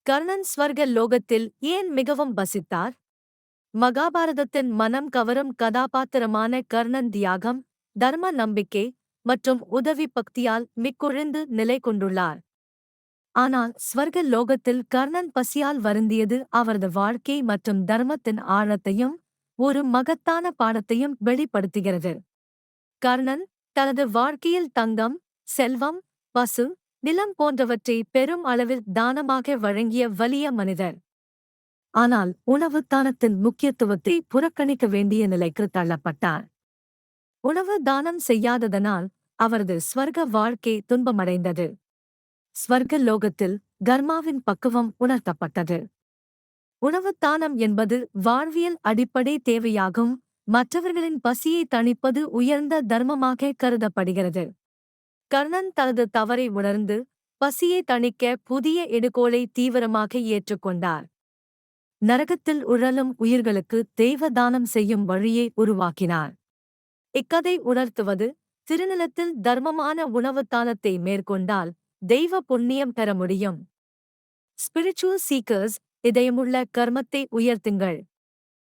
கர்ணன் ஸ்வர்க லோகத்தில் ஏன் மிகவும் வசித்தார்? மகாபாரதத்தின் மனம் கவரும் கதாபாத்திரமான கர்ணன் தியாகம், தர்ம நம்பிக்கை மற்றும் உதவி பக்தியால் மிக்குழிந்து நிலை கொண்டுள்ளார். ஆனால் ஸ்வர்க லோகத்தில் கர்ணன் பசியால் வருந்தியது அவரது வாழ்க்கை மற்றும் தர்மத்தின் ஆழத்தையும் ஒரு மகத்தான பாடத்தையும் வெளிப்படுத்துகிறது. கர்ணன் தனது வாழ்க்கையில் தங்கம், செல்வம், பசு, நிலம் போன்றவற்றை பெரும் அளவில் தானமாக வழங்கிய வலிய மனிதர். ஆனால் உணவு தானத்தின் முக்கியத்துவத்தை புறக்கணிக்க வேண்டிய நிலைக்கு தள்ளப்பட்டார். உணவு தானம் செய்யாததனால் அவரது ஸ்வர்க வாழ்க்கை துன்பமடைந்தது. ஸ்வர்க லோகத்தில் கர்மாவின் பக்குவம் உணர்த்தப்பட்டது. உணவு தானம் என்பது வாழ்வியல் அடிப்படை தேவையாகும். மற்றவர்களின் பசியை தணிப்பது உயர்ந்த தர்மமாக கருதப்படுகிறது. கர்ணன் தனது தவறை உணர்ந்து பசியை தணிக்க புதிய எடுகோளை தீவிரமாக ஏற்றுக்கொண்டார். நரகத்தில் உழலும் உயிர்களுக்கு தெய்வ தானம் செய்யும் வழியை உருவாக்கினார். இக்கதை உணர்த்துவது, திருநிலத்தில் தர்மமான உணவு தானத்தை மேற்கொண்டால் தெய்வ புண்ணியம் பெற முடியும். ஸ்பிரிச்சுவல் சீக்கர்ஸ், இதயமுள்ள கர்மத்தை உயர்த்துங்கள்.